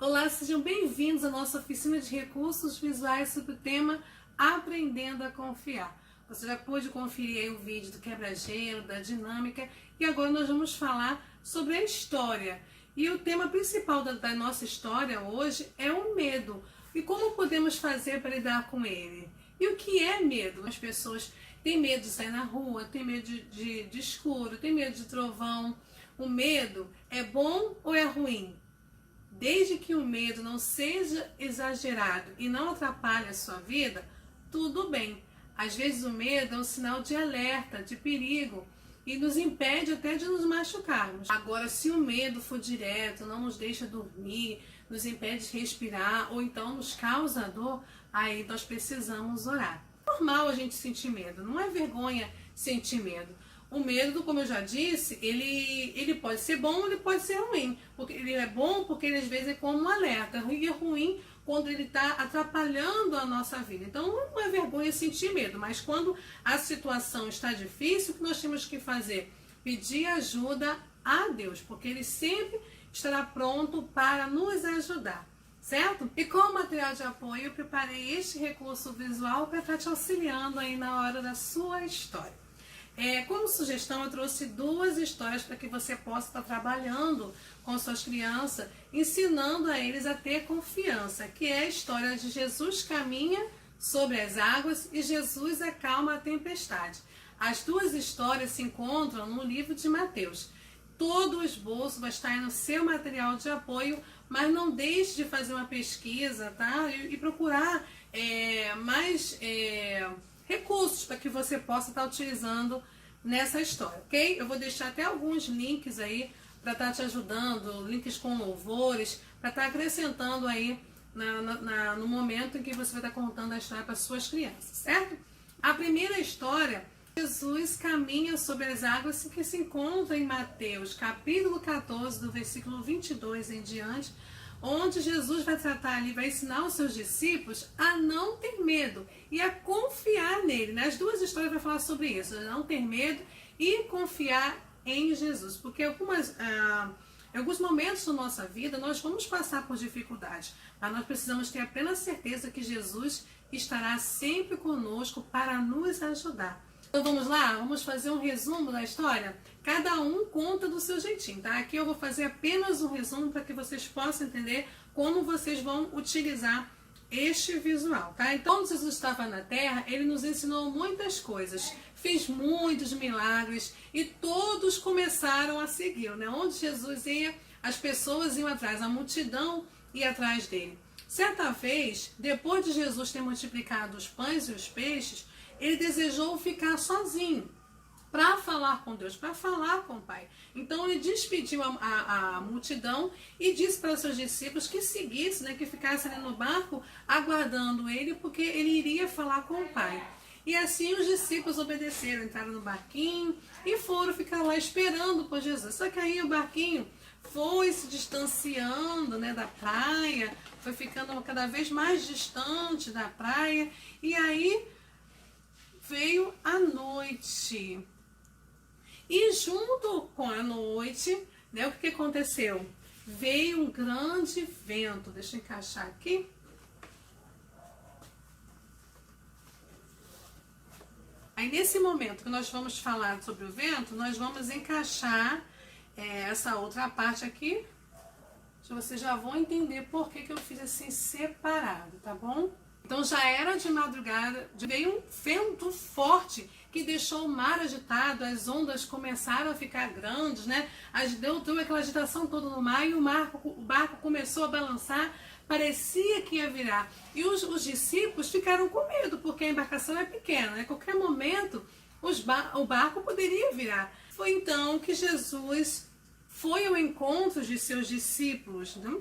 Olá, sejam bem-vindos à nossa oficina de recursos visuais sobre o tema Aprendendo a Confiar. Você já pôde conferir aí o vídeo do quebra-gelo, da dinâmica, e agora nós vamos falar sobre a história. E o tema principal da nossa história hoje é o medo. E como podemos fazer para lidar com ele? E o que é medo? As pessoas têm medo de sair na rua, têm medo de escuro, têm medo de trovão. O medo é bom ou é ruim? Desde que o medo não seja exagerado e não atrapalhe a sua vida, tudo bem. Às vezes o medo é um sinal de alerta, de perigo e nos impede até de nos machucarmos. Agora, se o medo for direto, não nos deixa dormir, nos impede de respirar ou então nos causa dor, aí nós precisamos orar. É normal a gente sentir medo, não é vergonha sentir medo. O medo, como eu já disse, ele pode ser bom, ele pode ser ruim. Porque ele é bom porque ele às vezes é como um alerta. E é ruim quando ele está atrapalhando a nossa vida. Então não é vergonha sentir medo, mas quando a situação está difícil, o que nós temos que fazer? Pedir ajuda a Deus, porque Ele sempre estará pronto para nos ajudar. Certo? E como material de apoio, eu preparei este recurso visual para estar te auxiliando aí na hora da sua história. Como sugestão, eu trouxe duas histórias para que você possa estar trabalhando com suas crianças, ensinando a eles a ter confiança, que é a história de Jesus caminha sobre as águas e Jesus acalma a tempestade. As duas histórias se encontram no livro de Mateus. Todo o esboço vai estar aí no seu material de apoio, mas não deixe de fazer uma pesquisa, tá? E procurar mais recursos para que você possa estar utilizando nessa história, ok? Eu vou deixar até alguns links aí para estar te ajudando, links com louvores, para estar acrescentando aí no momento em que você vai estar contando a história para suas crianças, certo? A primeira história, Jesus caminha sobre as águas, que se encontra em Mateus, capítulo 14, do versículo 22 em diante, onde Jesus vai tratar ali, vai ensinar os seus discípulos a não ter medo e a confiar nele. Nas duas histórias vai falar sobre isso, a não ter medo e confiar em Jesus. Porque em alguns momentos da nossa vida nós vamos passar por dificuldades, mas nós precisamos ter a plena certeza que Jesus estará sempre conosco para nos ajudar. Então vamos lá, vamos fazer um resumo da história? Cada um conta do seu jeitinho, tá? Aqui eu vou fazer apenas um resumo para que vocês possam entender como vocês vão utilizar este visual, tá? Então, quando Jesus estava na terra, ele nos ensinou muitas coisas, fez muitos milagres e todos começaram a segui-lo, né? Onde Jesus ia, as pessoas iam atrás, a multidão ia atrás dele. Certa vez, depois de Jesus ter multiplicado os pães e os peixes, ele desejou ficar sozinho para falar com Deus, para falar com o Pai. Então ele despediu a multidão e disse para os seus discípulos que seguissem, né, que ficassem ali no barco aguardando ele, porque ele iria falar com o Pai. E assim os discípulos obedeceram, entraram no barquinho e foram ficar lá esperando por Jesus. Só que aí o barquinho foi se distanciando, né, da praia, foi ficando cada vez mais distante da praia, e aí veio a noite. E junto com a noite, né, o que aconteceu? Veio um grande vento. Deixa eu encaixar aqui. Aí nesse momento que nós vamos falar sobre o vento, nós vamos encaixar essa outra parte aqui. Vocês já vão entender por que eu fiz assim separado, tá bom? Então já era de madrugada, veio um vento forte que deixou o mar agitado, as ondas começaram a ficar grandes, né? Deu aquela agitação toda no mar e o barco começou a balançar, parecia que ia virar. E os discípulos ficaram com medo, porque a embarcação é pequena, né? A qualquer momento o barco poderia virar. Foi então que Jesus foi ao encontro de seus discípulos, né?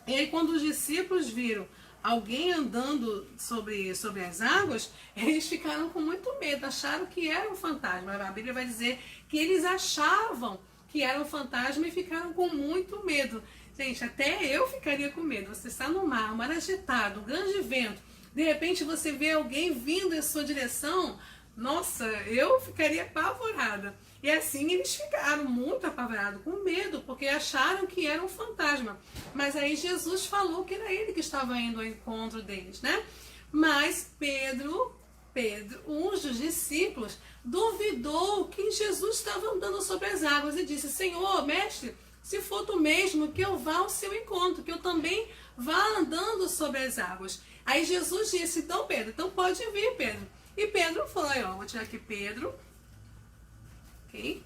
E aí quando os discípulos viram alguém andando sobre as águas, eles ficaram com muito medo, acharam que era um fantasma. A Bíblia vai dizer que eles achavam que era um fantasma e ficaram com muito medo. Gente, até eu ficaria com medo. Você está no mar, um mar agitado, um grande vento, de repente você vê alguém vindo em sua direção, nossa, eu ficaria apavorada. E assim eles ficaram muito apavorados, com medo, porque acharam que era um fantasma. Mas aí Jesus falou que era ele que estava indo ao encontro deles, né? Mas Pedro, um dos discípulos, duvidou que Jesus estava andando sobre as águas e disse: Senhor, mestre, se for tu mesmo, que eu vá ao seu encontro, que eu também vá andando sobre as águas. Aí Jesus disse: então Pedro, então pode vir, Pedro. E Pedro foi, ó, vou tirar aqui Pedro, ok?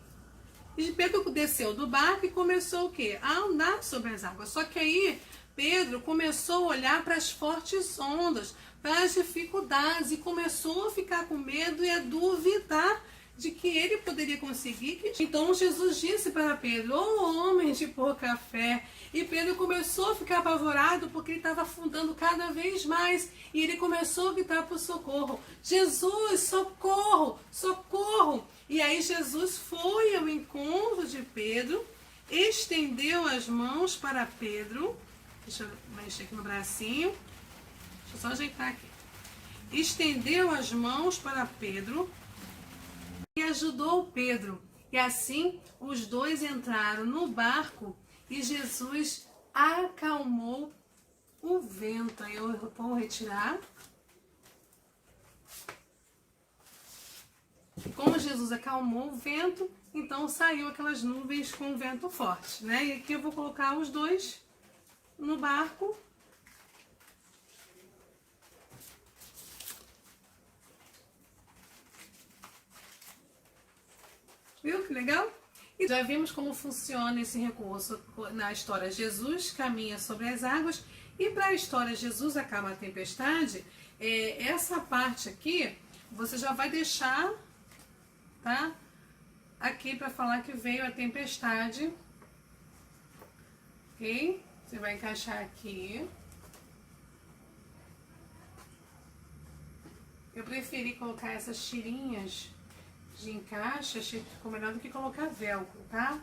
E Pedro desceu do barco e começou o quê? A andar sobre as águas. Só que aí Pedro começou a olhar para as fortes ondas, para as dificuldades, e começou a ficar com medo e a duvidar de que ele poderia conseguir. Então Jesus disse para Pedro: ô homem de pouca fé. E Pedro começou a ficar apavorado porque ele estava afundando cada vez mais. E ele começou a gritar por socorro: Jesus, socorro, socorro. E aí Jesus foi ao encontro de Pedro, estendeu as mãos para Pedro. Deixa eu mexer aqui no bracinho. Deixa eu só ajeitar aqui. Estendeu as mãos para Pedro e ajudou Pedro. E assim os dois entraram no barco e Jesus acalmou o vento. Eu vou retirar. Como Jesus acalmou o vento, então saiu aquelas nuvens com vento forte, né? E aqui eu vou colocar os dois no barco. Viu que legal? E já vimos como funciona esse recurso na história Jesus caminha sobre as águas. E para a história Jesus acalma a tempestade, essa parte aqui você já vai deixar, tá? Aqui para falar que veio a tempestade, ok? Você vai encaixar aqui. Eu preferi colocar essas tirinhas de encaixe, achei que ficou melhor do que colocar velcro, tá?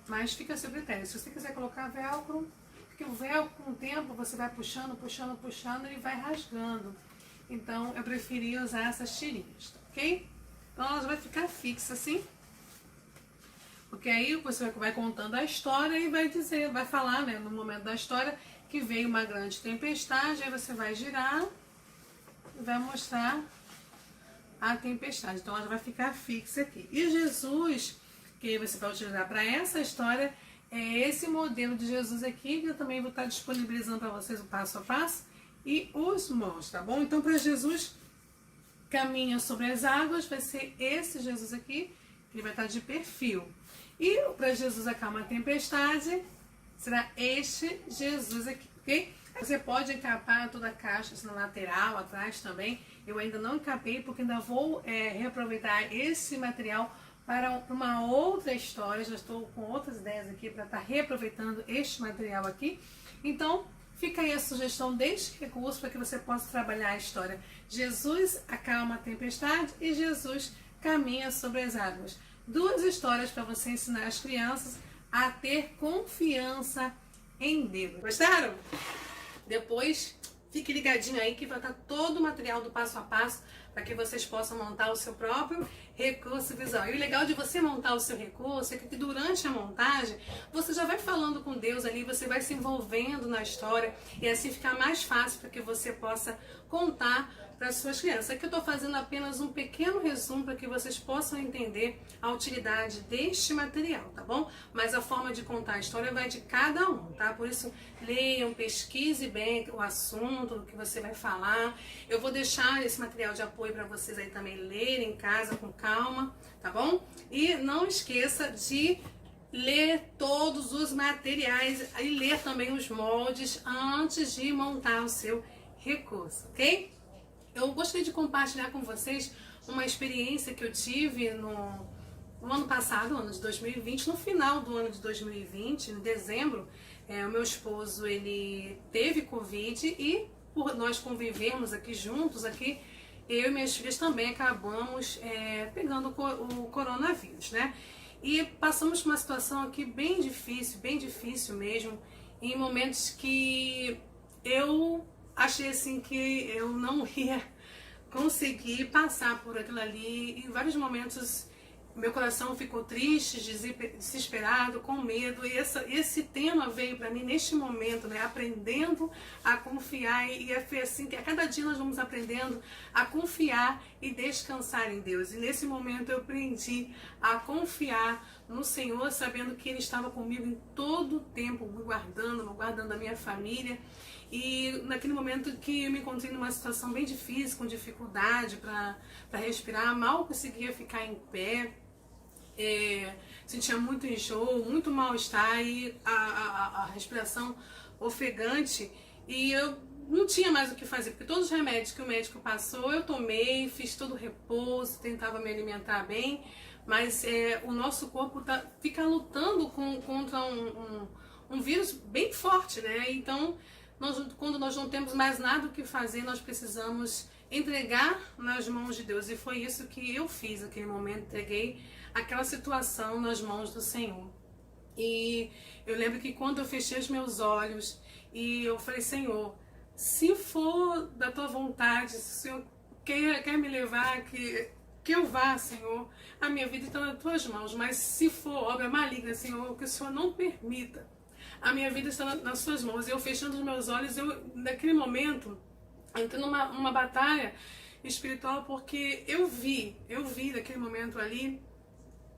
Mas fica a seu critério. Se você quiser colocar velcro, porque o velcro com o tempo você vai puxando, puxando, puxando e vai rasgando. Então eu preferi usar essas tirinhas, ok? Então elas vai ficar fixa assim. Porque aí você vai contando a história e vai dizer, vai falar, né, no momento da história que veio uma grande tempestade, aí você vai girar e vai mostrar a tempestade. Então ela vai ficar fixa aqui. E Jesus, que você vai utilizar para essa história, é esse modelo de Jesus aqui, que eu também vou estar disponibilizando para vocês o passo a passo e os mãos, tá bom? Então para Jesus caminha sobre as águas, vai ser esse Jesus aqui, que ele vai estar de perfil. E para Jesus acalma a tempestade, será este Jesus aqui, ok? Você pode encapar toda a caixa assim, na lateral, atrás também. Eu ainda não encapei porque ainda vou reaproveitar esse material para uma outra história. Já estou com outras ideias aqui para estar reaproveitando este material aqui. Então, fica aí a sugestão deste recurso para que você possa trabalhar a história. Jesus acalma a tempestade e Jesus caminha sobre as águas. Duas histórias para você ensinar as crianças a ter confiança em Deus. Gostaram? Depois, fique ligadinho aí que vai estar todo o material do passo a passo para que vocês possam montar o seu próprio recurso visual. E o legal de você montar o seu recurso é que durante a montagem, você já vai falando com Deus ali, você vai se envolvendo na história e assim fica mais fácil para que você possa contar para as suas crianças. Aqui eu estou fazendo apenas um pequeno resumo para que vocês possam entender a utilidade deste material, tá bom? Mas a forma de contar a história vai de cada um, tá? Por isso, leiam, pesquise bem o assunto, o que você vai falar. Eu vou deixar esse material de apoio para vocês aí também lerem em casa com calma, tá bom? E não esqueça de ler todos os materiais e ler também os moldes antes de montar o seu recurso, ok? Eu gostaria de compartilhar com vocês uma experiência que eu tive no ano passado, ano de 2020, no final do ano de 2020, em dezembro. O meu esposo, ele teve Covid e por nós convivermos aqui juntos, aqui, eu e minhas filhas também acabamos pegando o coronavírus, né? E passamos por uma situação aqui bem difícil mesmo, em momentos que eu achei assim que eu não ia conseguir passar por aquilo ali. Em vários momentos meu coração ficou triste, desesperado, com medo, e esse tema veio para mim neste momento, né? Aprendendo a confiar, e foi assim que a cada dia nós vamos aprendendo a confiar e descansar em Deus. E nesse momento eu aprendi a confiar no Senhor, sabendo que Ele estava comigo em todo o tempo, me guardando a minha família. E naquele momento que eu me encontrei numa situação bem difícil, com dificuldade para respirar, mal conseguia ficar em pé, sentia muito enjoo, muito mal-estar e a respiração ofegante, e eu não tinha mais o que fazer, porque todos os remédios que o médico passou eu tomei, fiz todo o repouso, tentava me alimentar bem, mas o nosso corpo fica lutando contra um vírus bem forte, né? Então, quando nós não temos mais nada o que fazer, nós precisamos entregar nas mãos de Deus. E foi isso que eu fiz naquele momento, entreguei aquela situação nas mãos do Senhor. E eu lembro que quando eu fechei os meus olhos e eu falei: Senhor, se for da tua vontade, se o Senhor quer me levar, que eu vá, Senhor, a minha vida está nas tuas mãos, mas se for obra maligna, Senhor, que o Senhor não permita, a minha vida está nas suas mãos. E eu fechando os meus olhos, naquele momento, entrei numa batalha espiritual, porque eu vi naquele momento ali,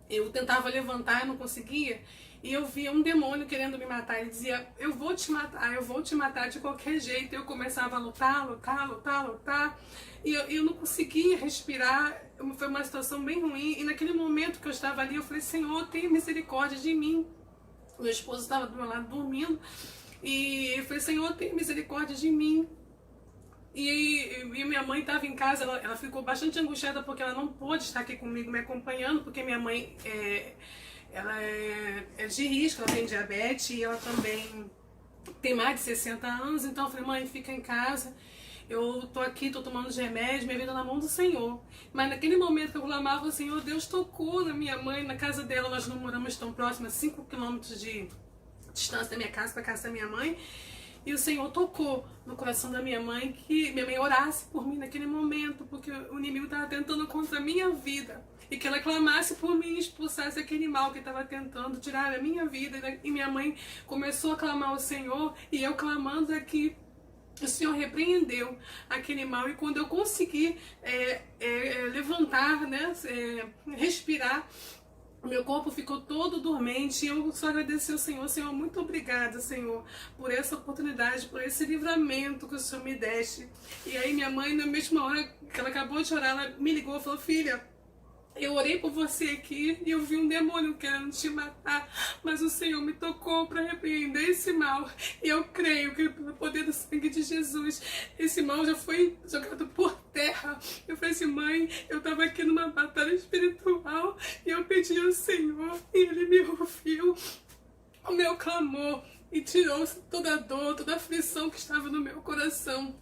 eu tentava levantar, eu não conseguia, e eu via um demônio querendo me matar. Ele dizia: eu vou te matar de qualquer jeito. Eu começava a lutar, e eu não conseguia respirar. Foi uma situação bem ruim, e naquele momento que eu estava ali, eu falei: Senhor, tenha misericórdia de mim. Meu esposo estava do meu lado dormindo, e eu falei: Senhor, tenha misericórdia de mim. E minha mãe estava em casa, ela ficou bastante angustiada porque ela não pôde estar aqui comigo me acompanhando, porque minha mãe ela é de risco, ela tem diabetes e ela também tem mais de 60 anos. Então eu falei: mãe, fica em casa, eu tô aqui, tô tomando os remédios, minha vida na mão do Senhor. Mas naquele momento que eu clamava, o Senhor, Deus tocou na minha mãe, na casa dela. Nós não moramos tão próximos, 5 quilômetros de distância da minha casa para casa da minha mãe. E o Senhor tocou no coração da minha mãe, que minha mãe orasse por mim naquele momento, porque o inimigo estava tentando contra a minha vida. E que ela clamasse por mim e expulsasse aquele mal que estava tentando tirar a minha vida. E minha mãe começou a clamar ao Senhor, e eu clamando aqui. O Senhor repreendeu aquele mal, e quando eu consegui levantar, né, respirar, o meu corpo ficou todo dormente, e eu só agradeci ao Senhor. Senhor, muito obrigada, Senhor, por essa oportunidade, por esse livramento que o Senhor me deste. E aí minha mãe, na mesma hora que ela acabou de orar, ela me ligou e falou: filha, eu orei por você aqui e eu vi um demônio querendo te matar, mas o Senhor me tocou para repreender esse mal. E eu creio que pelo poder do sangue de Jesus, esse mal já foi jogado por terra. Eu falei assim: mãe, eu estava aqui numa batalha espiritual e eu pedi ao Senhor e Ele me ouviu o meu clamor e tirou toda a dor, toda a aflição que estava no meu coração,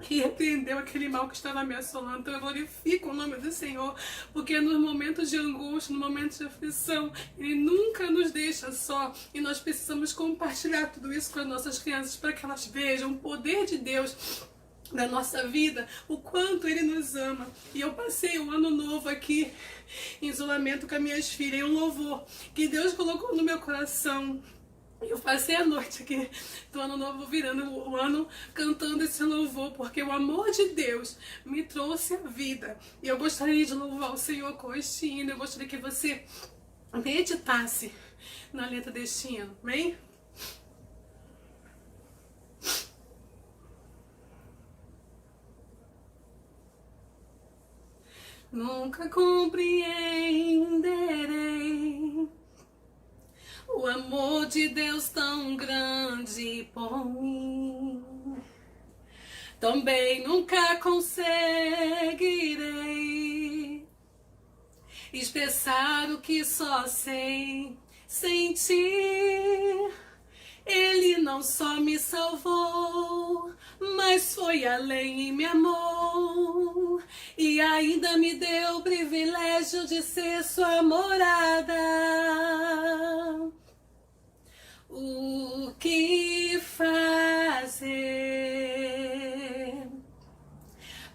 e repreendeu aquele mal que estava me assolando. Então eu glorifico o nome do Senhor, porque nos momentos de angústia, nos momentos de aflição, Ele nunca nos deixa só, e nós precisamos compartilhar tudo isso com as nossas crianças, para que elas vejam o poder de Deus na nossa vida, o quanto Ele nos ama. E eu passei um ano novo aqui em isolamento com as minhas filhas, e um louvor que Deus colocou no meu coração. Eu passei a noite aqui do ano novo, virando o ano, cantando esse louvor, porque o amor de Deus me trouxe a vida. E eu gostaria de louvar o Senhor com este hino. Eu gostaria que você meditasse na letra deste hino, amém? Nunca compreenderei o amor de Deus tão grande por mim. Também nunca conseguirei expressar o que só sei sentir. Ele não só me salvou, mas foi além e me amou, e ainda me deu o privilégio de ser sua morada. O que fazer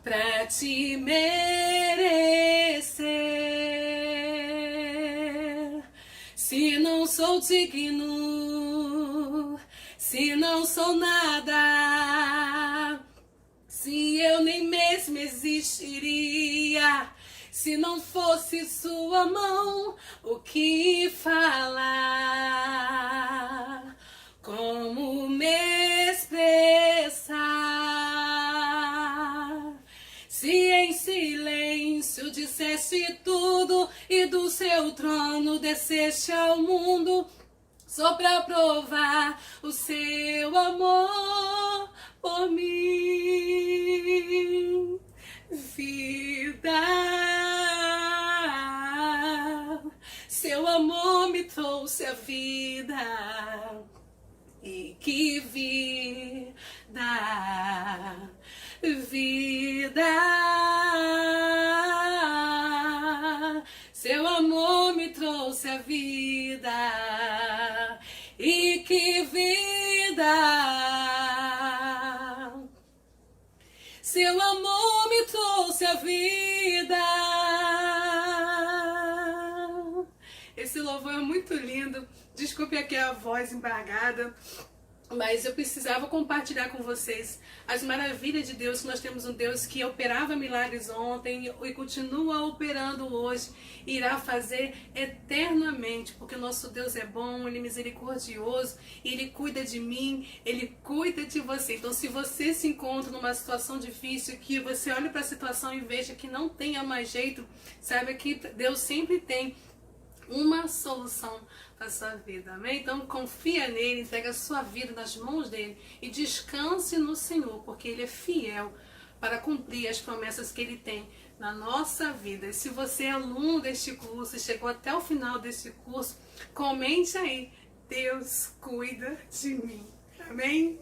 pra te merecer digno, se não sou nada, se eu nem mesmo existiria, se não fosse sua mão, o que falar? Como me expressar? Se em silêncio disseste tudo e do seu trono desceste ao mundo, só pra provar o seu amor por mim. Vida, seu amor me trouxe a vida. E que vida, vida, seu amor me trouxe a vida. E que vida, seu amor me trouxe a vida. Esse louvor é muito lindo. Desculpe aqui a voz embargada, mas eu precisava compartilhar com vocês as maravilhas de Deus, que nós temos um Deus que operava milagres ontem e continua operando hoje e irá fazer eternamente, porque o nosso Deus é bom, Ele é misericordioso, Ele cuida de mim, Ele cuida de você. Então, se você se encontra numa situação difícil, que você olha para a situação e veja que não tenha mais jeito, saiba que Deus sempre tem uma solução para a sua vida, amém? Então confia nele, entrega a sua vida nas mãos dele e descanse no Senhor, porque ele é fiel para cumprir as promessas que ele tem na nossa vida. E se você é aluno deste curso e chegou até o final deste curso, comente aí: Deus cuida de mim, amém?